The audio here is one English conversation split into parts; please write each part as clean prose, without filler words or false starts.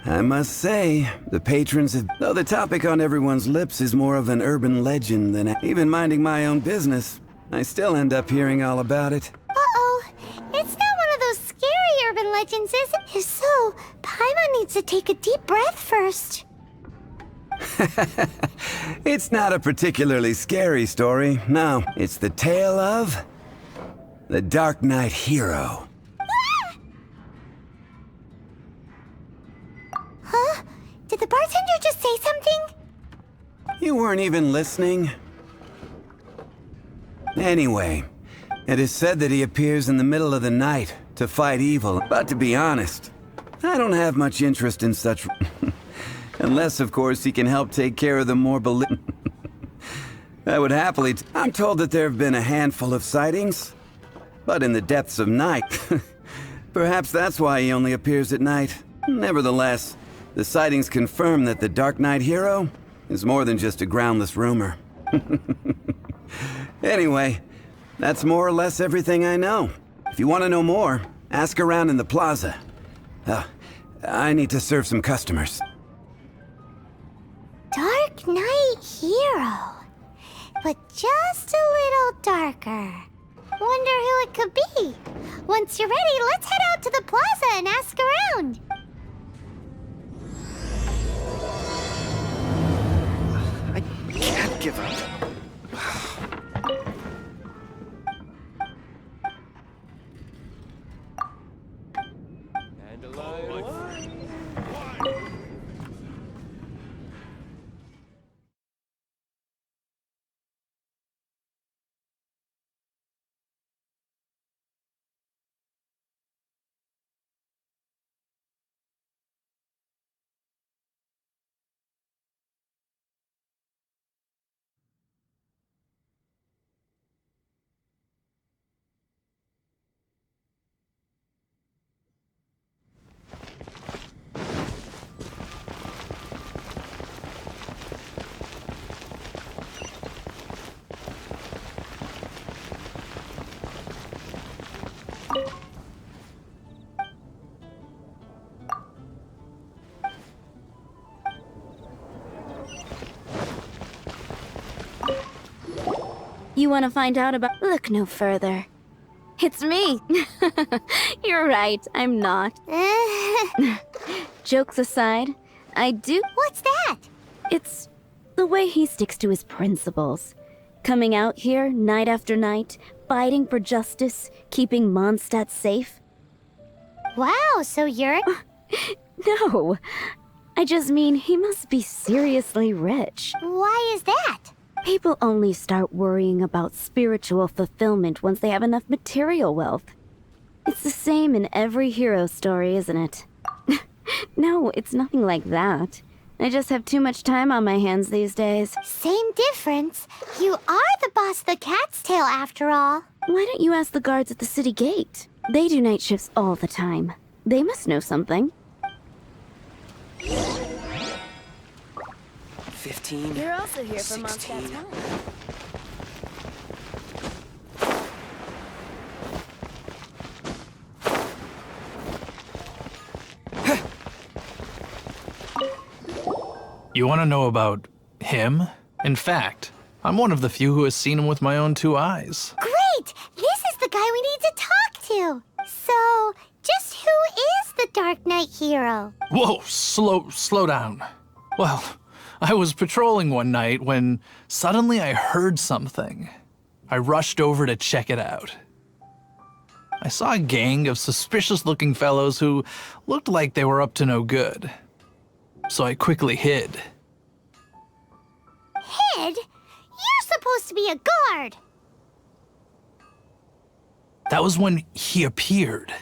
I must say, the patrons have... Though the topic on everyone's lips is more of an urban legend than even minding my own business, I still end up hearing all about it. Uh-oh. It's not one of those scary urban legends, is it? If so, Paimon needs to take a deep breath first. It's not a particularly scary story, no. It's the tale of... the Darknight hero. Huh? Did the bartender just say something? You weren't even listening. Anyway, it is said that he appears in the middle of the night to fight evil. But to be honest, I don't have much interest in such... Unless, of course, he can help take care of the more I would happily... I'm told that there have been a handful of sightings, but in the depths of night. Perhaps that's why he only appears at night. Nevertheless, the sightings confirm that the Darknight hero is more than just a groundless rumor. Anyway, that's more or less everything I know. If you want to know more, ask around in the plaza. I need to serve some customers. Darknight hero. But just a little darker. Wonder who it could be. Once you're ready, let's head out to the plaza and ask around. I can't give up. You want to find out about... Look no further. It's me. You're right, I'm not. Jokes aside, I do... What's that? It's the way he sticks to his principles. Coming out here night after night, fighting for justice, keeping Mondstadt safe. Wow, so you're... No, I just mean he must be seriously rich. Why is that? People only start worrying about spiritual fulfillment once they have enough material wealth. It's the same in every hero story, isn't it? No, it's nothing like that. I just have too much time on my hands these days. Same difference. You are the boss of the Cat's Tail, after all. Why don't you ask the guards at the city gate? They do night shifts all the time. They must know something. 15. You're also here for 16. Mondstadt's home. You want to know about him? In fact, I'm one of the few who has seen him with my own two eyes. Great! This is the guy we need to talk to. So, just who is the Darknight hero? Whoa, slow down. Well, I was patrolling one night when suddenly I heard something. I rushed over to check it out. I saw a gang of suspicious-looking fellows who looked like they were up to no good. So I quickly hid. Hid? You're supposed to be a guard. That was when he appeared.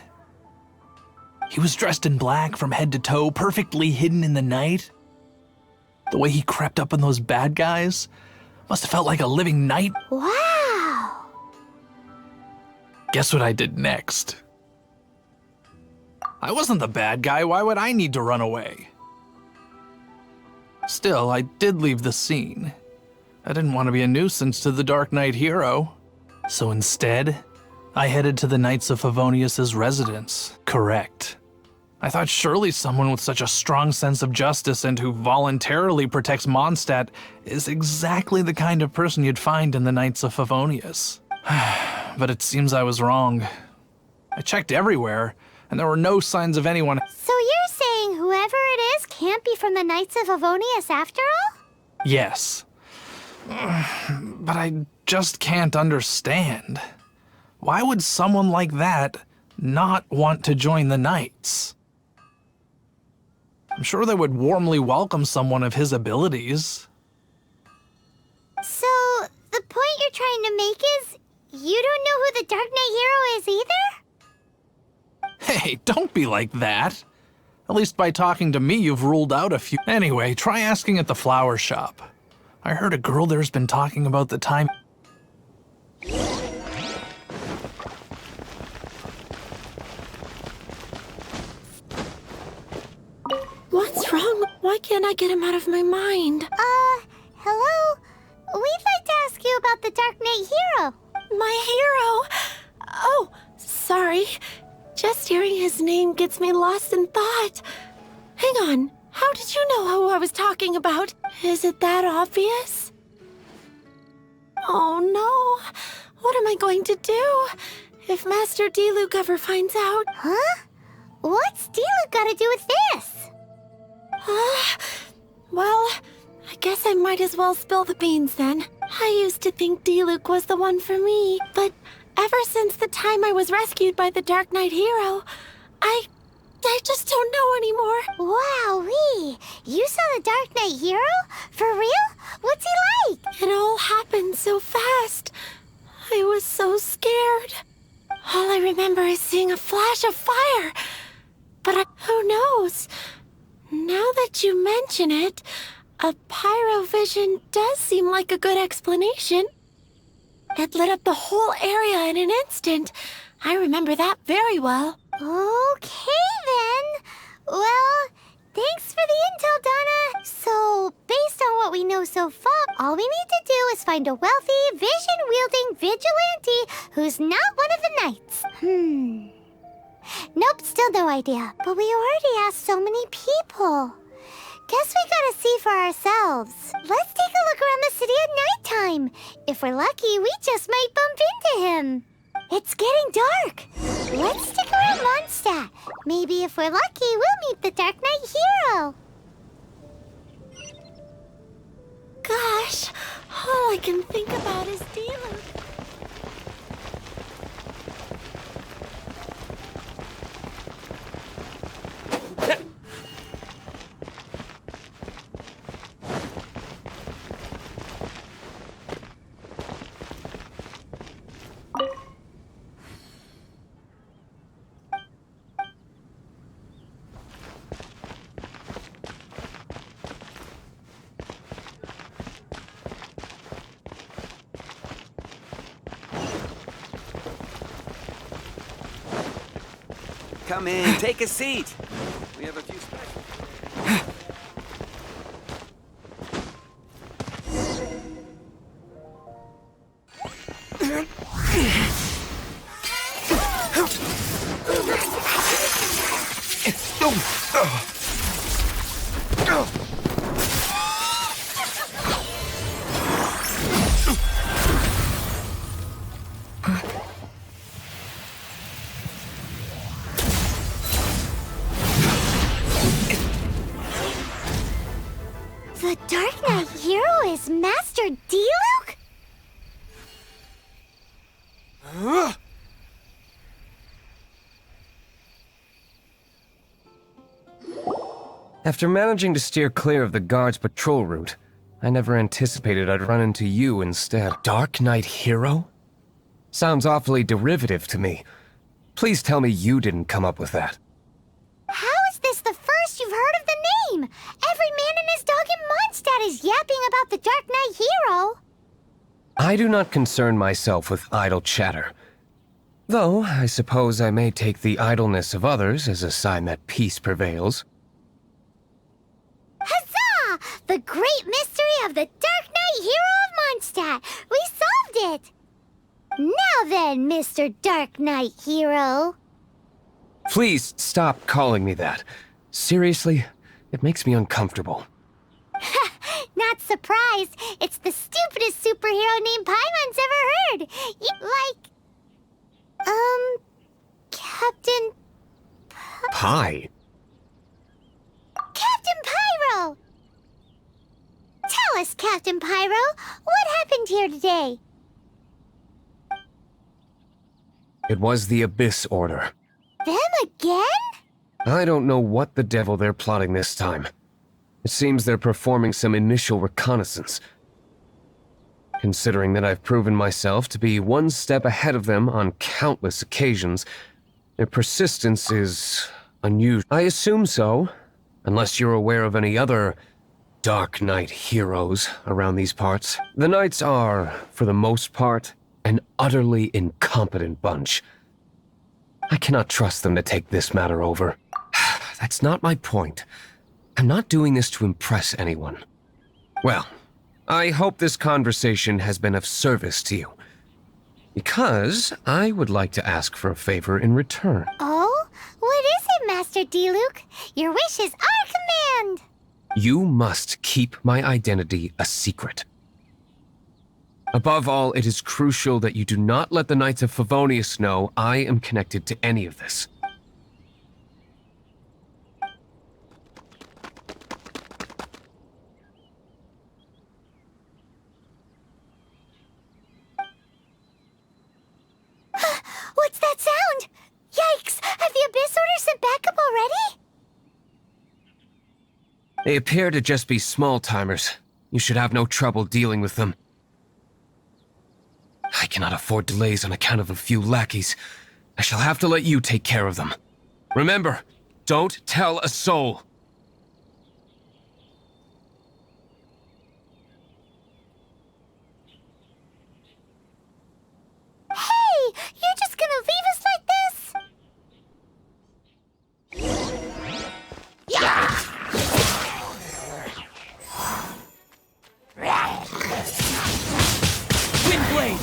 He was dressed in black from head to toe, perfectly hidden in the night. The way he crept up on those bad guys must have felt like a living night. Wow. Guess what I did next? I wasn't the bad guy. Why would I need to run away? Still, I did leave the scene. I didn't want to be a nuisance to the Darknight hero. So instead, I headed to the Knights of Favonius' residence. Correct. I thought surely someone with such a strong sense of justice and who voluntarily protects Mondstadt is exactly the kind of person you'd find in the Knights of Favonius. But it seems I was wrong. I checked everywhere, and there were no signs of anyone. So you're saying whoever it is can't be from the Knights of Favonius after all? Yes. But I just can't understand. Why would someone like that not want to join the Knights? I'm sure they would warmly welcome someone of his abilities. So, the point you're trying to make is you don't know who the Darknight hero is either? Hey, don't be like that. At least by talking to me, you've ruled out a few. Anyway, try asking at the flower shop. I heard a girl there's been talking about the time. What's wrong? Why can't I get him out of my mind? Hello? We'd like to ask you about the Darknight hero. My hero? Oh, sorry. Just hearing his name gets me lost in thought. Hang on. How did you know who I was talking about? Is it that obvious? Oh no. What am I going to do if Master Diluc ever finds out? Huh? What's Diluc got to do with this? Well, I guess I might as well spill the beans then. I used to think Diluc was the one for me, but ever since the time I was rescued by the Darknight hero, I just don't know anymore. Wowee! You saw the Darknight hero? For real? What's he like? It all happened so fast. I was so scared. All I remember is seeing a flash of fire. But who knows? Now that you mention it, a pyrovision does seem like a good explanation. It lit up the whole area in an instant. I remember that very well. Okay then. Well, thanks for the intel, Donna. So, based on what we know so far, all we need to do is find a wealthy, vision-wielding vigilante who's not one of the knights. Nope, still no idea. But we already asked so many people. Guess we gotta see for ourselves. Let's take a look around the city at nighttime. If we're lucky, we just might bump into him. It's getting dark. Let's stick around Mondstadt. Maybe if we're lucky, we'll meet the Darknight hero. Gosh, all I can think about is Diluc. Come in, take a seat. We have a few specials. The Darknight hero is Master Diluc? After managing to steer clear of the guard's patrol route, I never anticipated I'd run into you instead. Darknight hero? Sounds awfully derivative to me. Please tell me you didn't come up with that. How is this the first you've heard of the name? Every man and his dog in Mondstadt is yapping about the Darknight hero. I do not concern myself with idle chatter. Though, I suppose I may take the idleness of others as a sign that peace prevails. Huzzah! The great mystery of the Darknight hero of Mondstadt! We solved it! Now then, Mr. Darknight hero. Please stop calling me that. Seriously, it makes me uncomfortable. Not surprised. It's the stupidest superhero name Paimon's ever heard. Captain... Pie? Captain Pyro! Tell us, Captain Pyro, what happened here today? It was the Abyss Order. Them again? I don't know what the devil they're plotting this time. It seems they're performing some initial reconnaissance. Considering that I've proven myself to be one step ahead of them on countless occasions, their persistence is unusual. I assume so, unless you're aware of any other Darknight heroes around these parts. The Knights are, for the most part, an utterly incompetent bunch. I cannot trust them to take this matter over. That's not my point. I'm not doing this to impress anyone. Well, I hope this conversation has been of service to you. Because I would like to ask for a favor in return. Oh? What is it, Master D-Luke? Your wish is our command! You must keep my identity a secret. Above all, it is crucial that you do not let the Knights of Favonius know I am connected to any of this. What's that sound? Yikes! Have the Abyss Order sent backup already? They appear to just be small-timers. You should have no trouble dealing with them. I cannot afford delays on account of a few lackeys. I shall have to let you take care of them. Remember, don't tell a soul. Hey! You're just gonna leave us like this? Windblade!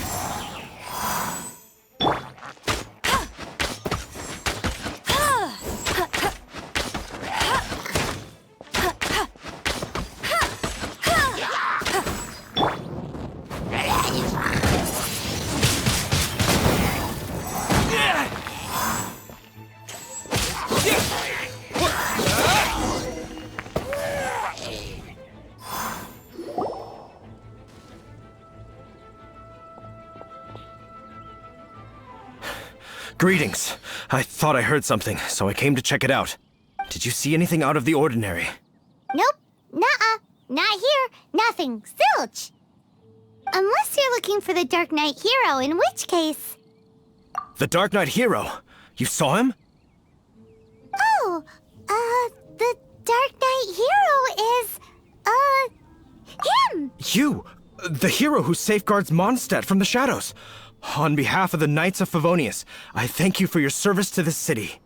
Greetings. I thought I heard something, so I came to check it out. Did you see anything out of the ordinary? Nope. Nuh-uh. Not here. Nothing. Zilch. Unless you're looking for the Darknight hero, in which case... The Darknight hero? You saw him? Oh, the Darknight hero is, him! You! The hero who safeguards Mondstadt from the shadows. On behalf of the Knights of Favonius, I thank you for your service to this city.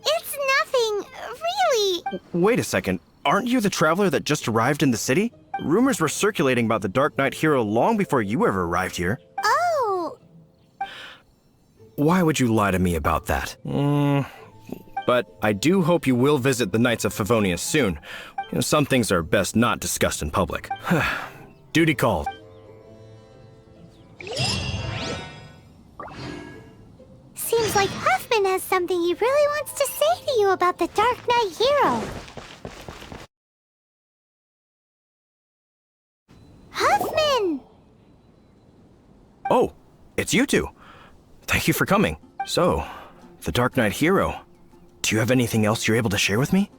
It's nothing, really. Wait a second. Aren't you the traveler that just arrived in the city? Rumors were circulating about the Darknight hero long before you ever arrived here. Oh, Why would you lie to me about that? But I do hope you will visit the Knights of Favonius soon. Some things are best not discussed in public. Duty called. seems like Huffman has something he really wants to say to you about the Darknight hero. Huffman! Oh, it's you two. Thank you for coming. So, the Darknight hero. Do you have anything else you're able to share with me?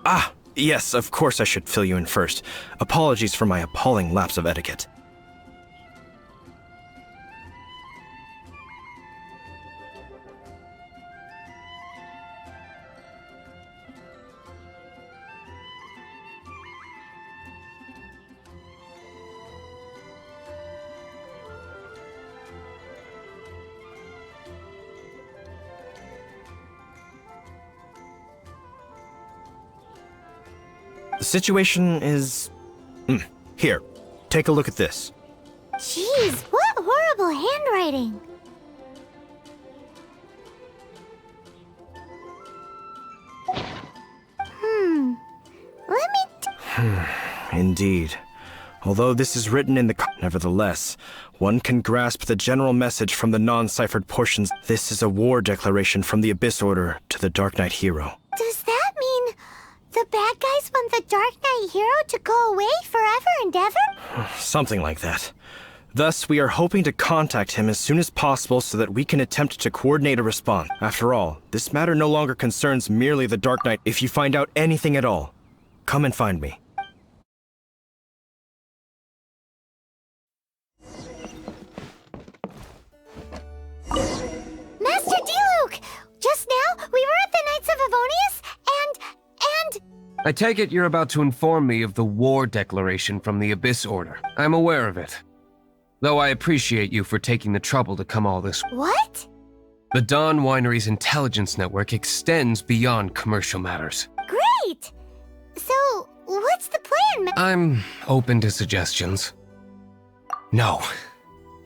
Ah, yes, of course I should fill you in first. Apologies for my appalling lapse of etiquette. The situation is... Here, take a look at this. Jeez, what horrible handwriting. Indeed. Although this is written in the... Nevertheless, one can grasp the general message from the non-ciphered portions. This is a war declaration from the Abyss Order to the Darknight hero. Does that mean the bad guys want the Darknight hero to go away forever and ever? Something like that. Thus, we are hoping to contact him as soon as possible so that we can attempt to coordinate a response. After all, this matter no longer concerns merely the Darknight. If you find out anything at all, come and find me. Master Diluc! Just now, we were at the Knights of Favonius, and... I take it you're about to inform me of the war declaration from the Abyss Order. I'm aware of it. Though I appreciate you for taking the trouble to come all this way. What? The Dawn Winery's intelligence network extends beyond commercial matters. Great! So, what's the plan, I'm open to suggestions. No.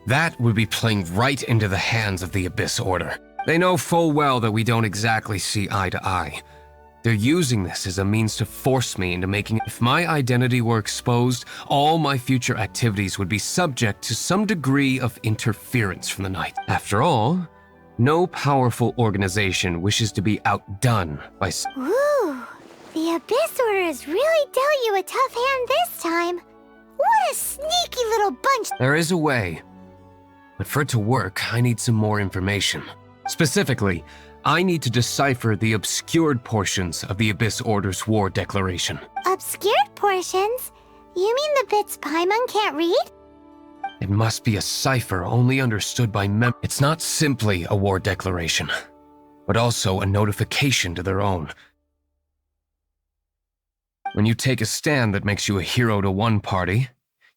That would be playing right into the hands of the Abyss Order. They know full well that we don't exactly see eye to eye. They're using this as a means to force me into making... If my identity were exposed, all my future activities would be subject to some degree of interference from the Knight. After all, no powerful organization wishes to be outdone by... Ooh, the Abyss Order has really dealt you a tough hand this time. What a sneaky little bunch. There is a way. But for it to work, I need some more information. Specifically, I need to decipher the obscured portions of the Abyss Order's war declaration. Obscured portions? You mean the bits Paimon can't read? It must be a cipher only understood by It's not simply a war declaration, but also a notification to their own. When you take a stand that makes you a hero to one party,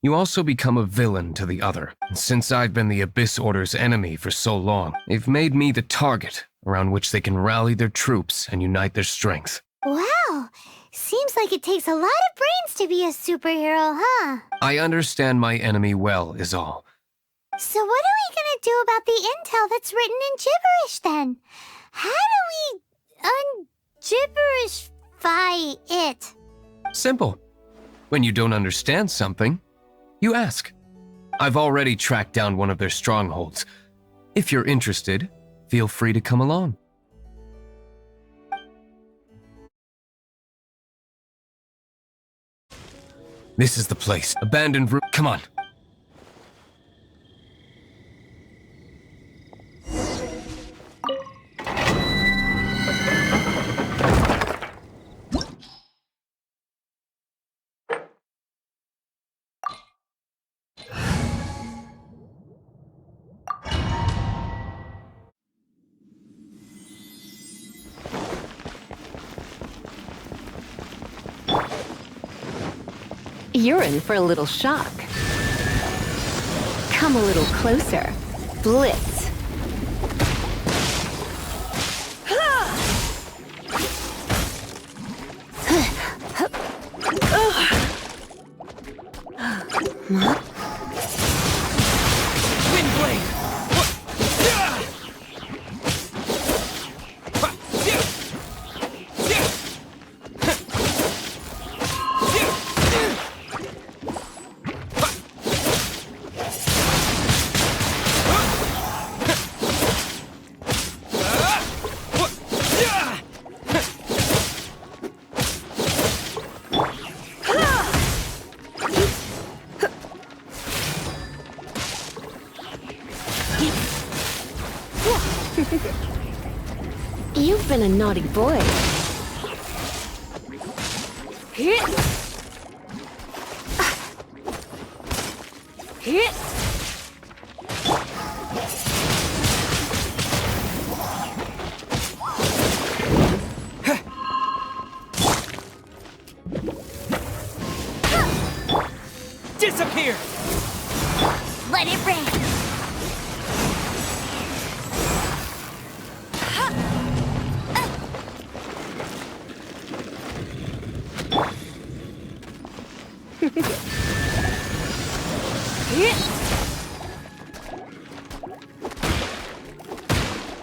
you also become a villain to the other. And since I've been the Abyss Order's enemy for so long, they've made me the target around which they can rally their troops and unite their strength. Wow, seems like it takes a lot of brains to be a superhero, huh? I understand my enemy well, is all. So what are we gonna do about the intel that's written in gibberish then? How do we un-gibberishify it? Simple. When you don't understand something, you ask. I've already tracked down one of their strongholds. If you're interested, feel free to come along. This is the place. Abandoned room. Come on. You're in for a little shock. Come a little closer. Blitz. You've been a naughty boy. Disappear! Let it rain!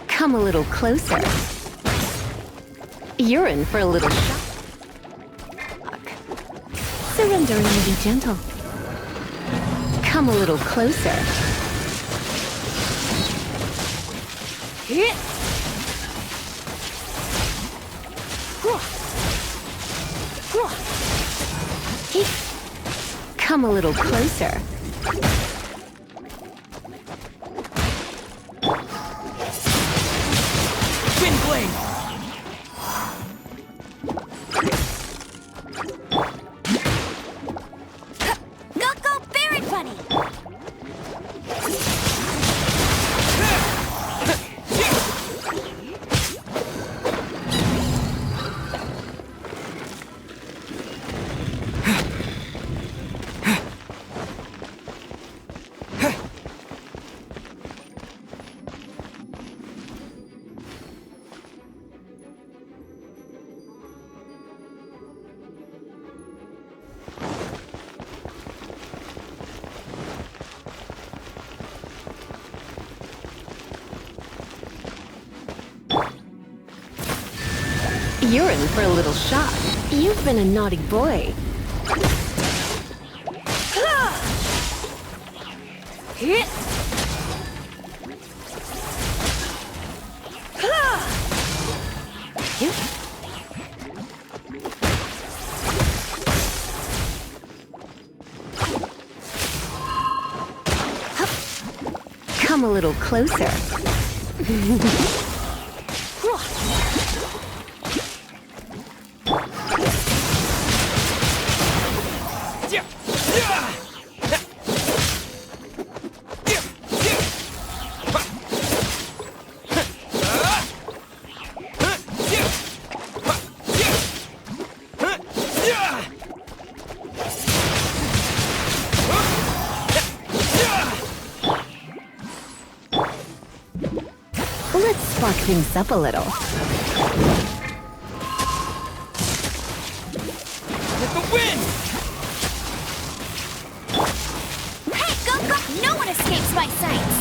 Come a little closer. You're in for a little shock. Surrendering will be gentle. Come a little closer. Come a little closer. Twin blade! Go, berry bunny! You're in for a little shock. You've been a naughty boy. Come a little closer. Let's spark things up a little. With the wind! Hey, go! No one escapes my sights!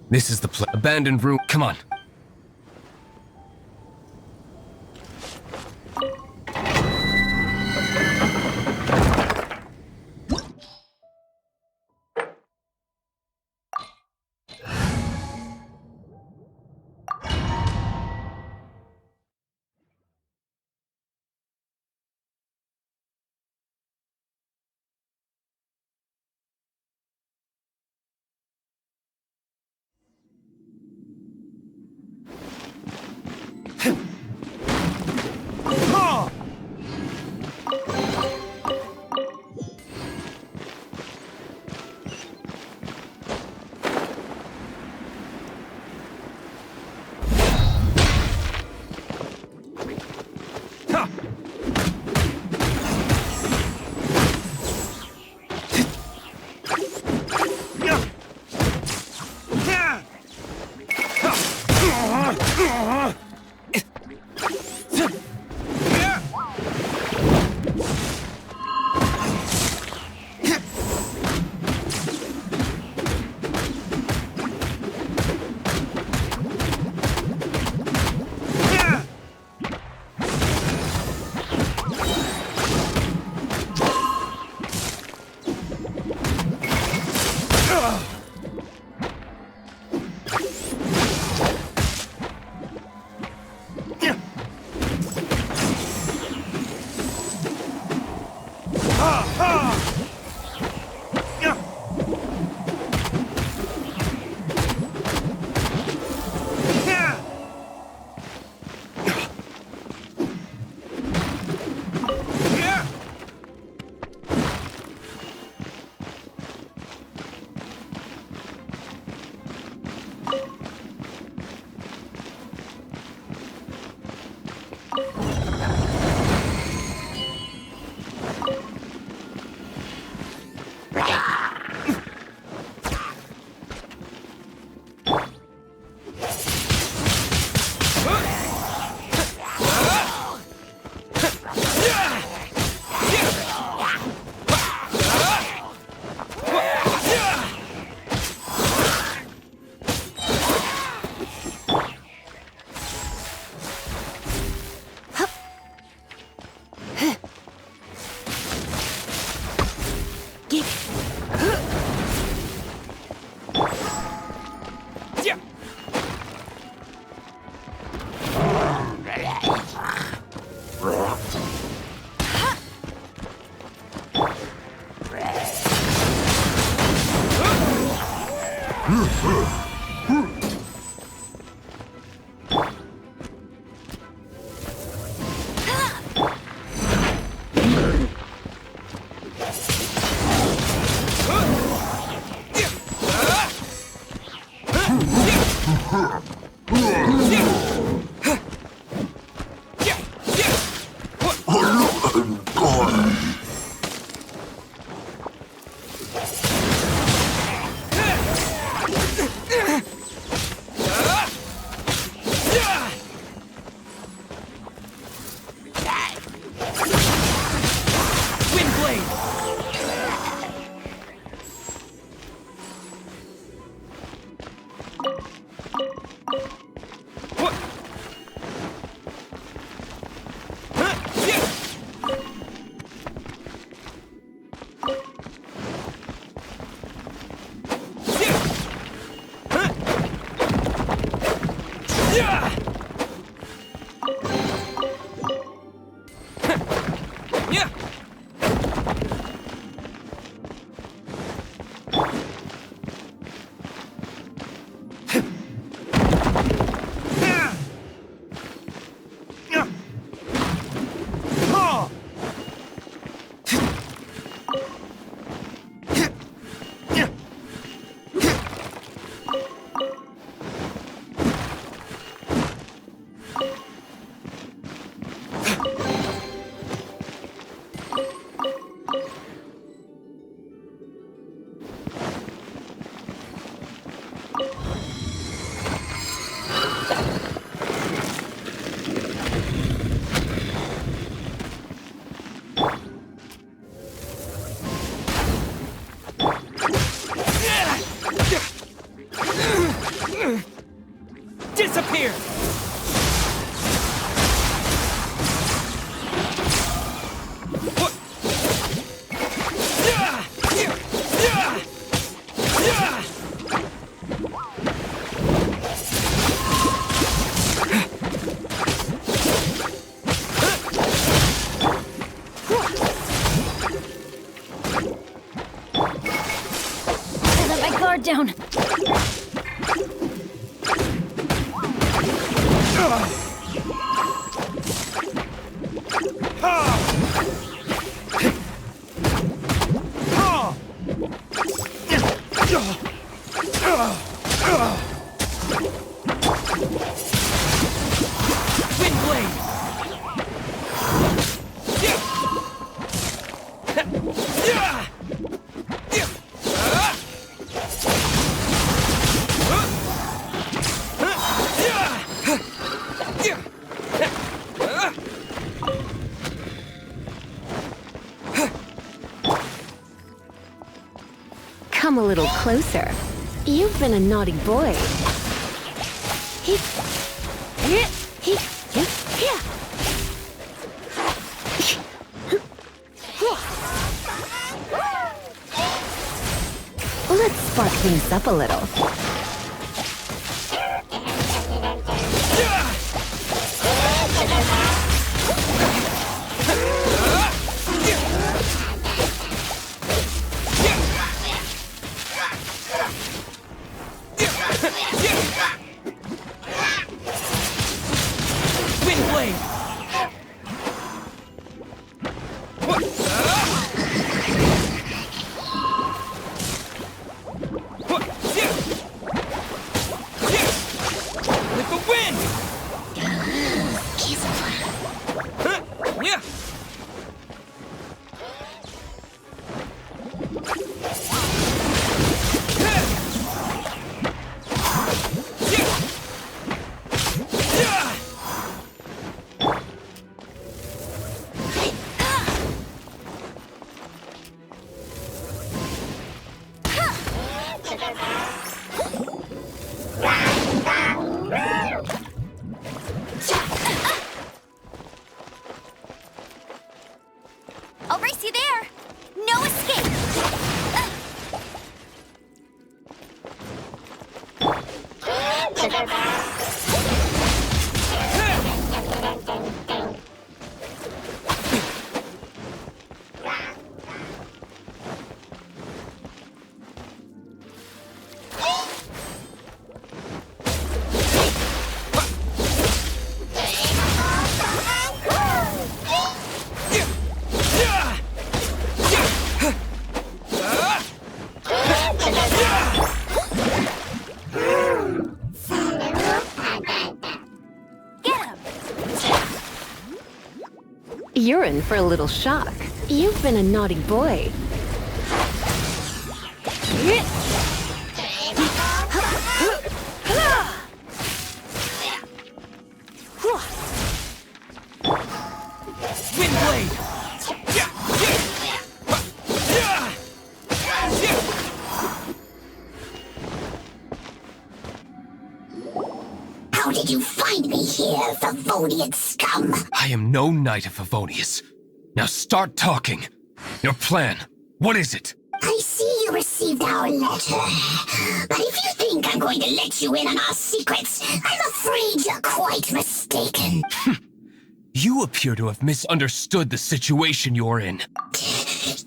This is the abandoned room. Come on. Disappear! Let my guard down. Come a little closer. You've been a naughty boy. Let's spark things up a little. I'll race you there. No escape. You're in for a little shock. You've been a naughty boy. Wind blade! How did you find me here, Favonian scum? I am no Knight of Favonius. Now start talking. Your plan. What is it? I see you received our letter. But if you think I'm going to let you in on our secrets, I'm afraid you're quite mistaken. You appear to have misunderstood the situation you're in.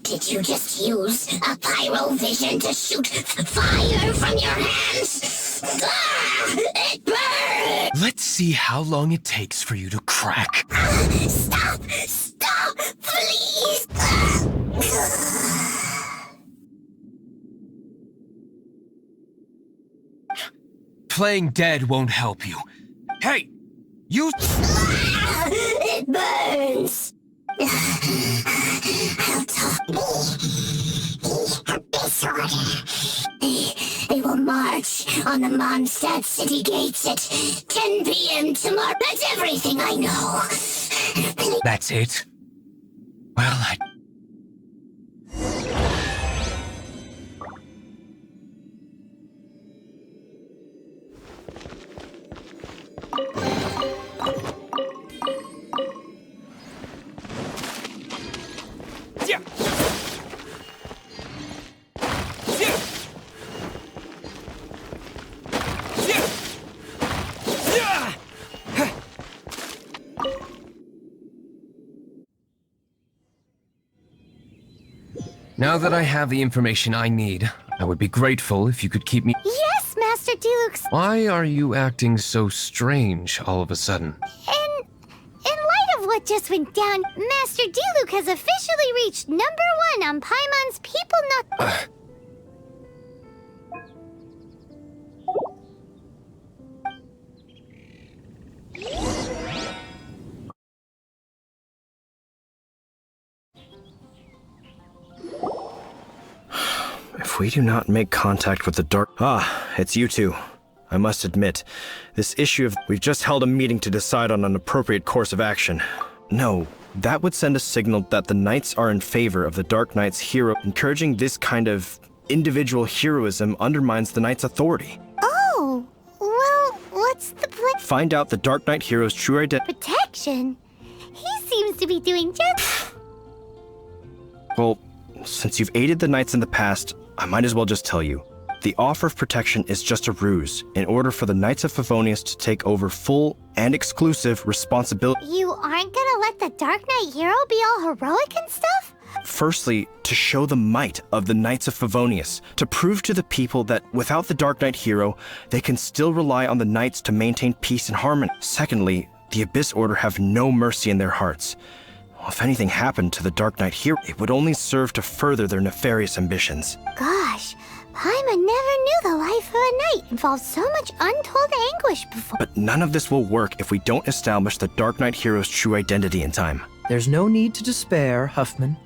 Did you just use a pyrovision to shoot fire from your hands? Ah, it burns! Let's see how long it takes for you to crack. Stop! Stop! Please! Playing dead won't help you. Hey! You... It burns! I'll talk this order. They will march on the Mondstadt city gates at 10 p.m. tomorrow. That's everything I know. That's it? Well, now that I have the information I need, I would be grateful if you could keep me... Yes, Master Diluc. Why are you acting so strange all of a sudden? In light of what just went down, Master Diluc has officially reached #1 on Paimon's People Not... If we do not make contact with the dark... Ah, it's you two. I must admit, this issue of... We've just held a meeting to decide on an appropriate course of action. No, that would send a signal that the Knights are in favor of the Dark Knight's hero. Encouraging this kind of individual heroism undermines the Knight's authority. Oh, well, what's the plan? Find out the Dark Knight hero's true identity. Protection? He seems to be doing just... Well, since you've aided the Knights in the past, I might as well just tell you. The offer of protection is just a ruse in order for the Knights of Favonius to take over full and exclusive responsibility. You aren't gonna let the Dark Knight hero be all heroic and stuff? Firstly, to show the might of the Knights of Favonius, to prove to the people that without the Dark Knight hero, they can still rely on the Knights to maintain peace and harmony. Secondly, the Abyss Order have no mercy in their hearts. If anything happened to the Dark Knight hero, it would only serve to further their nefarious ambitions. Gosh, Paimon never knew the life of a knight involved so much untold anguish before. But none of this will work if we don't establish the Dark Knight hero's true identity in time. There's no need to despair, Huffman.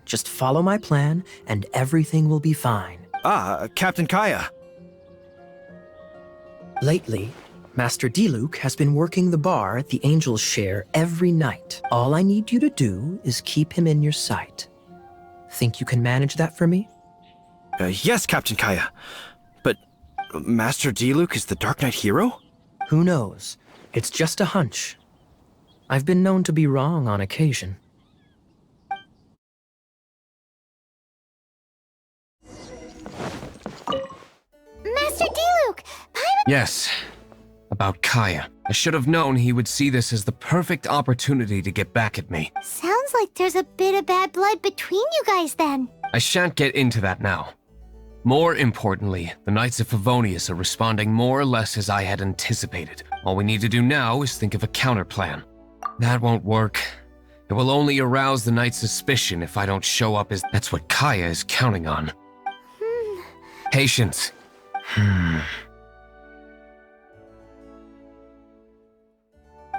Just follow my plan, and everything will be fine. Ah, Captain Kaya. Lately, Master Diluc has been working the bar the Angels share every night. All I need you to do is keep him in your sight. Think you can manage that for me? Yes, Captain Kaya. But Master Diluc is the Dark Knight hero? Who knows? It's just a hunch. I've been known to be wrong on occasion. Master Diluc! Paimon... Yes, about Kaya. I should have known he would see this as the perfect opportunity to get back at me. Sounds like there's a bit of bad blood between you guys then. I shan't get into that now. More importantly, the Knights of Favonius are responding more or less as I had anticipated. All we need to do now is think of a counterplan. That won't work. It will only arouse the Knight's suspicion if I don't show up as... That's what Kaya is counting on. Patience.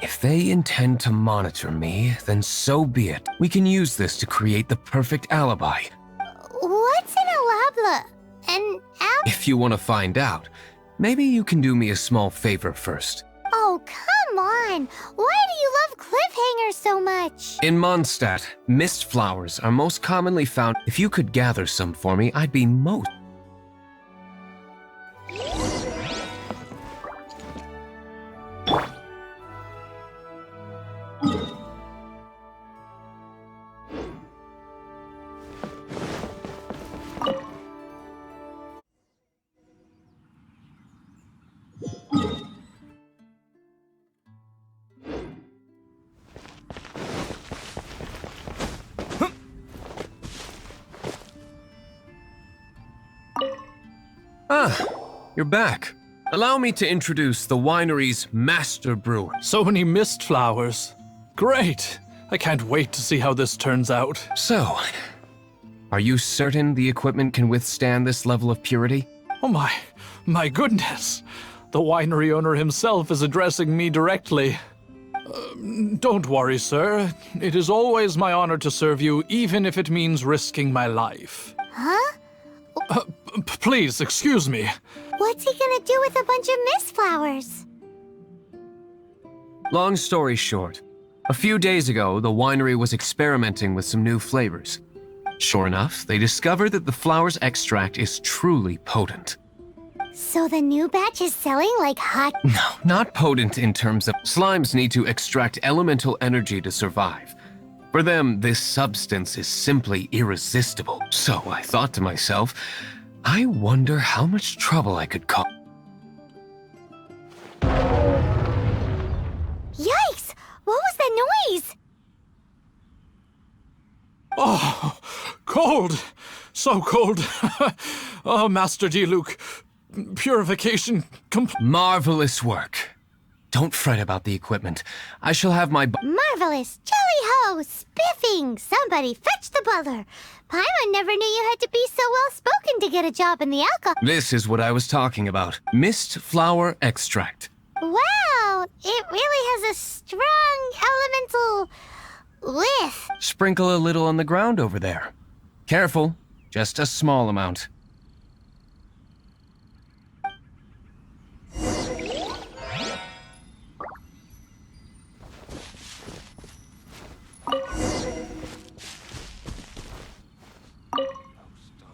If they intend to monitor me, then so be it. We can use this to create the perfect alibi. What's an alabla? If you want to find out, maybe you can do me a small favor first. Oh, come on! Why do you love cliffhangers so much? In Mondstadt, mist flowers are most commonly found. If you could gather some for me, I'd be most... You're back. Allow me to introduce the winery's master brewer. So many mist flowers. Great. I can't wait to see how this turns out. So, are you certain the equipment can withstand this level of purity? Oh my goodness. The winery owner himself is addressing me directly. Don't worry, sir. It is always my honor to serve you, even if it means risking my life. Huh? Please, excuse me. What's he gonna do with a bunch of mist flowers? Long story short, a few days ago, the winery was experimenting with some new flavors. Sure enough, they discovered that the flower's extract is truly potent. So the new batch is selling like hot... No, not potent in terms of... Slimes need to extract elemental energy to survive. For them, this substance is simply irresistible. So I thought to myself, I wonder how much trouble I could cause. Yikes! What was that noise? Oh, cold. So cold. Oh, Master Diluc. Purification complete. Marvelous work. Don't fret about the equipment. I shall have my... Marvelous! Jolly-ho! Spiffing! Somebody fetch the butler! Paimon never knew you had to be so well-spoken to get a job in the alcohol... This is what I was talking about. Mist flower extract. Wow! It really has a strong elemental... whiff. Sprinkle a little on the ground over there. Careful. Just a small amount.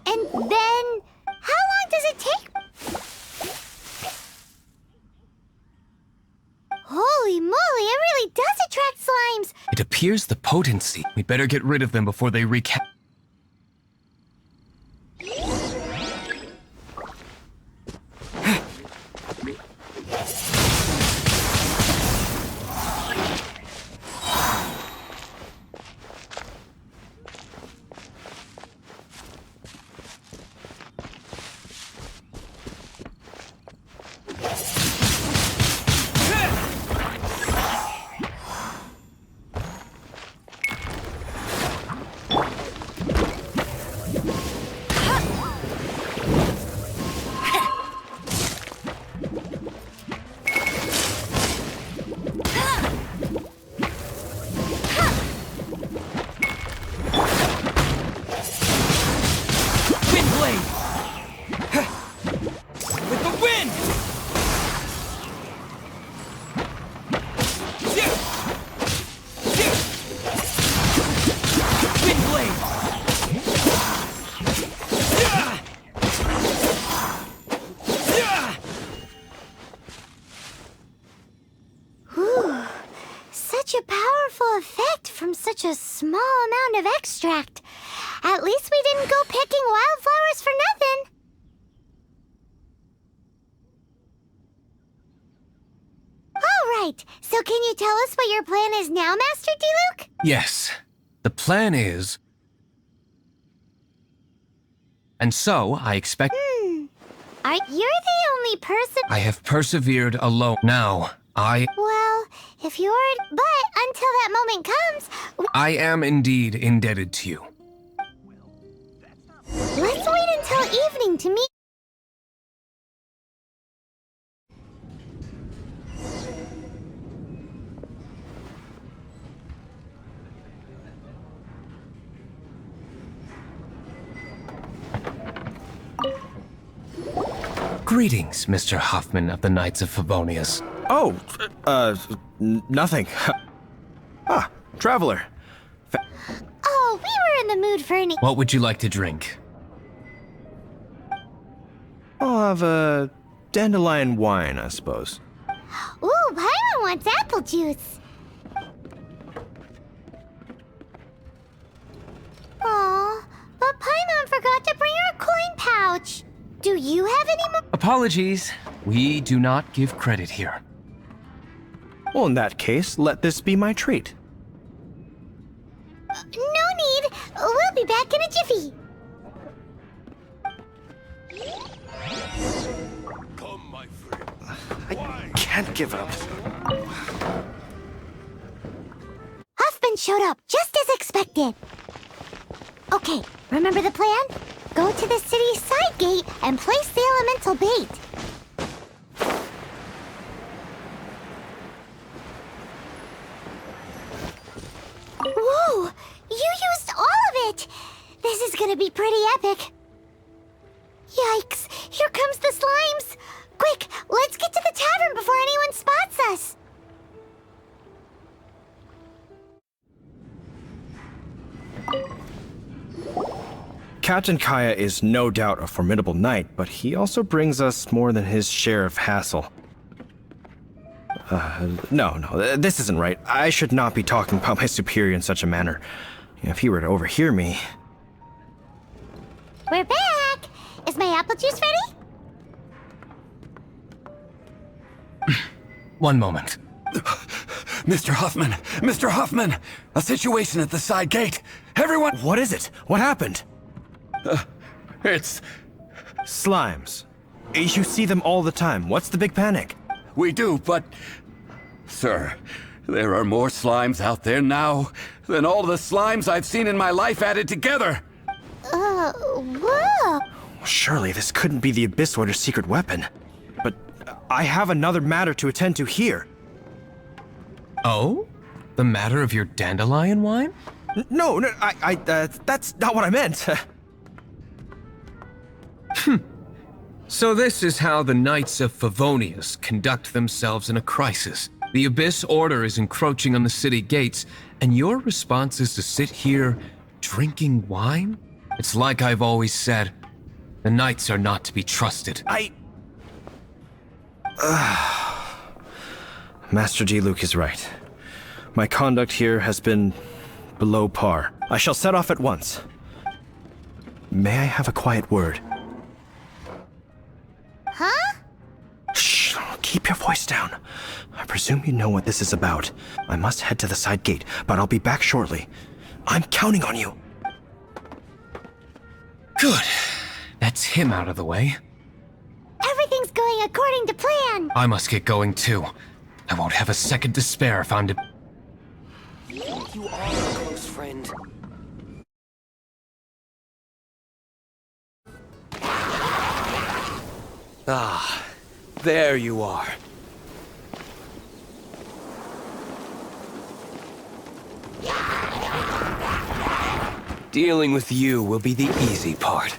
And then, how long does it take? Holy moly, it really does attract slimes! It appears the potency. We better get rid of them before they wreak havoc. Such a small amount of extract. At least we didn't go picking wildflowers for nothing. All right, so can you tell us what your plan is now, Master Diluc? Yes, the plan is... And so, I expect... You're the only person... I have persevered alone. Now, Well, if you're... But until that moment comes... I am indeed indebted to you. Let's wait until evening to meet... Greetings, Mr. Huffman of the Knights of Favonius. Oh, nothing. Traveler. Oh, we were in the mood for any. What would you like to drink? I'll have a dandelion wine, I suppose. Ooh, Paimon wants apple juice. Aw, but Paimon forgot to bring her coin pouch. Do you have any more? Apologies. We do not give credit here. Well, in that case, let this be my treat. No need. We'll be back in a jiffy. I can't give up. Huffman showed up, just as expected. Okay, remember the plan? Go to the city's side gate and place the elemental bait. Whoa! You used all of it! This is gonna be pretty epic. Yikes! Here comes the slimes! Quick, let's get to the tavern before anyone spots us! Captain Kaya is no doubt a formidable knight, but he also brings us more than his share of hassle. No, this isn't right. I should not be talking about my superior in such a manner. If he were to overhear me... We're back! Is my apple juice ready? One moment. Mr. Huffman! Mr. Huffman! A situation at the side gate! Everyone... What is it? What happened? It's... Slimes. You see them all the time. What's the big panic? We do, but... Sir, there are more slimes out there now than all the slimes I've seen in my life added together! Whoa! Surely this couldn't be the Abyss Order's secret weapon. But I have another matter to attend to here. Oh? The matter of your dandelion wine? No, that's not what I meant. So this is how the Knights of Favonius conduct themselves in a crisis. The Abyss Order is encroaching on the city gates, and your response is to sit here drinking wine? It's like I've always said, the Knights are not to be trusted. Master Diluc is right. My conduct here has been below par. I shall set off at once. May I have a quiet word? Huh? Shh, keep your voice down. I presume you know what this is about. I must head to the side gate, but I'll be back shortly. I'm counting on you. Good. That's him out of the way. Everything's going according to plan. I must get going too. I won't have a second to spare if I'm to... You are a close friend. Ah, there you are. Dealing with you will be the easy part.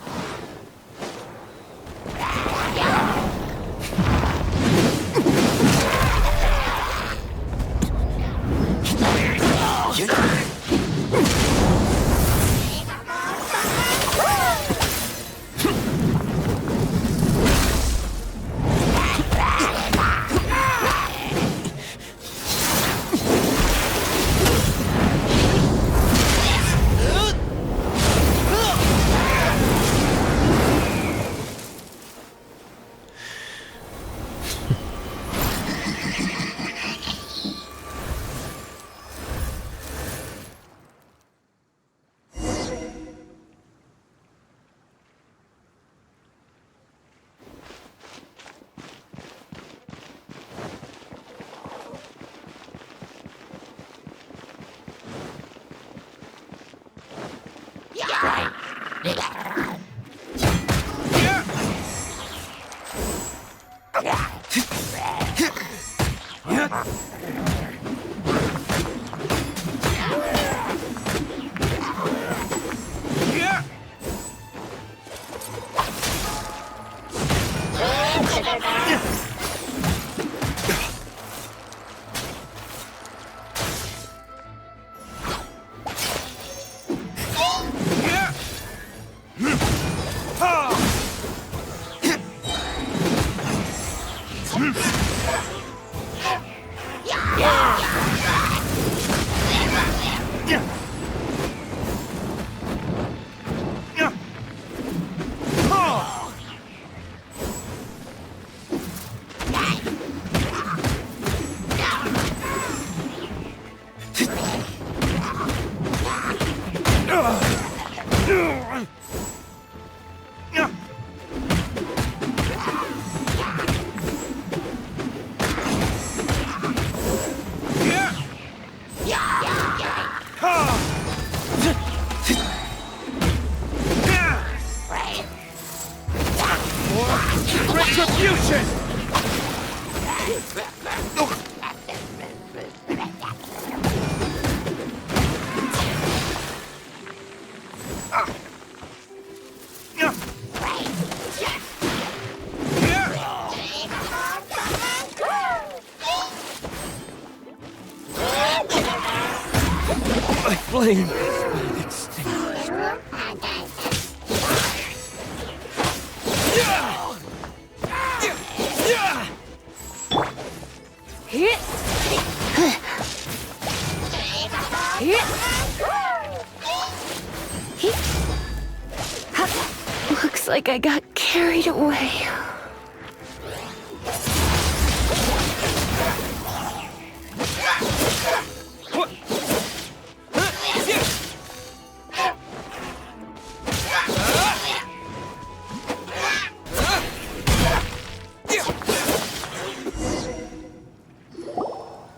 Flame! Looks like I got carried away.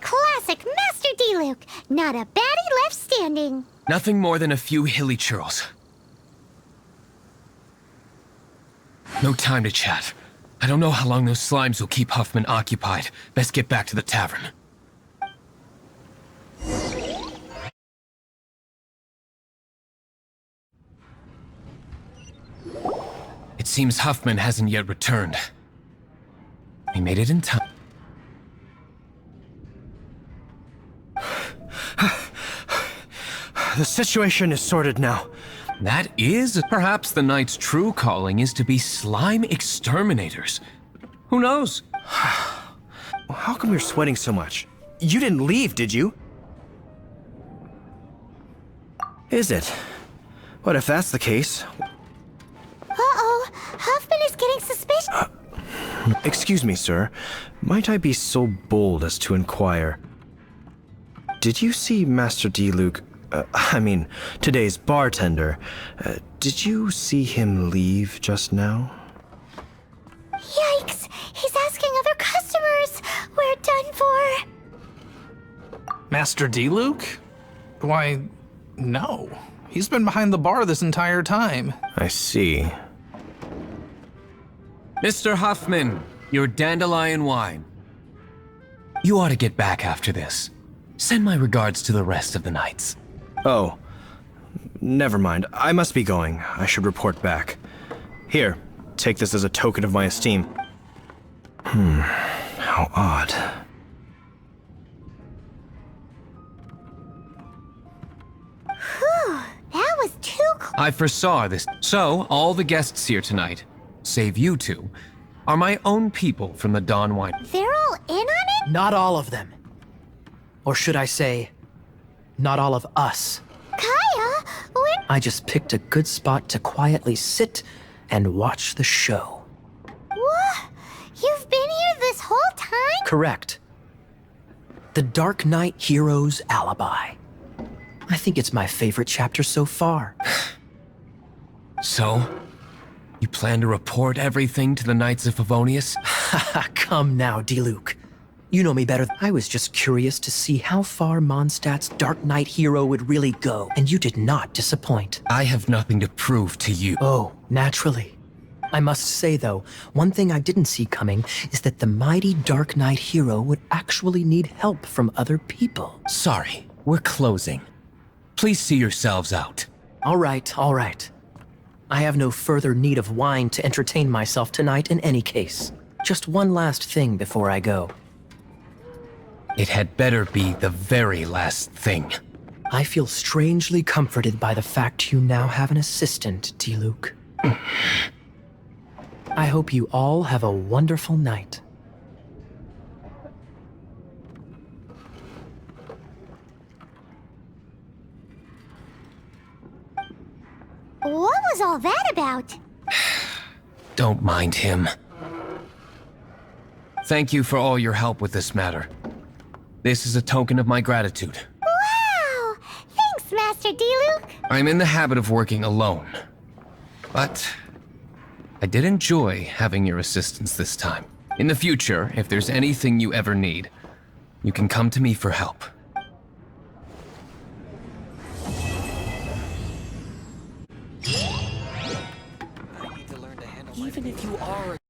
Classic Master D-Luke. Not a baddie left standing. Nothing more than a few hilly churls. No time to chat. I don't know how long those slimes will keep Huffman occupied. Best get back to the tavern. It seems Huffman hasn't yet returned. He made it in time. The situation is sorted now. That is, perhaps the Knight's true calling is to be slime exterminators. Who knows? How come you're sweating so much? You didn't leave, did you? Is it? What if that's the case? Uh-oh, Huffman is getting suspicious. Excuse me, sir. Might I be so bold as to inquire? Did you see Master D-Luke, today's bartender? Did you see him leave just now? Yikes, he's asking other customers. We're done for. Master D-Luke? Why, no. He's been behind the bar this entire time. I see. Mr. Huffman, your dandelion wine. You ought to get back after this. Send my regards to the rest of the knights. Oh, never mind. I must be going. I should report back. Here, take this as a token of my esteem. How odd. Whew, that was too I foresaw this. So, all the guests here tonight, save you two, are my own people from the Dawn Winery. They're all in on it? Not all of them. Or should I say, not all of us. Kaya, when... I just picked a good spot to quietly sit and watch the show. What? You've been here this whole time? Correct. The Darknight hero's Alibi. I think it's my favorite chapter so far. So, you plan to report everything to the Knights of Favonius? Come now, D-Luke. You know me better. I was just curious to see how far Mondstadt's Darknight hero would really go, and you did not disappoint. I have nothing to prove to you. Oh, naturally. I must say, though, one thing I didn't see coming is that the mighty Darknight hero would actually need help from other people. Sorry, we're closing. Please see yourselves out. All right, all right. I have no further need of wine to entertain myself tonight in any case. Just one last thing before I go. It had better be the very last thing. I feel strangely comforted by the fact you now have an assistant, D-Luke. I hope you all have a wonderful night. What was all that about? Don't mind him. Thank you for all your help with this matter. This is a token of my gratitude. Wow! Thanks, Master D-Luke. I'm in the habit of working alone. But I did enjoy having your assistance this time. In the future, if there's anything you ever need, you can come to me for help. Even if you are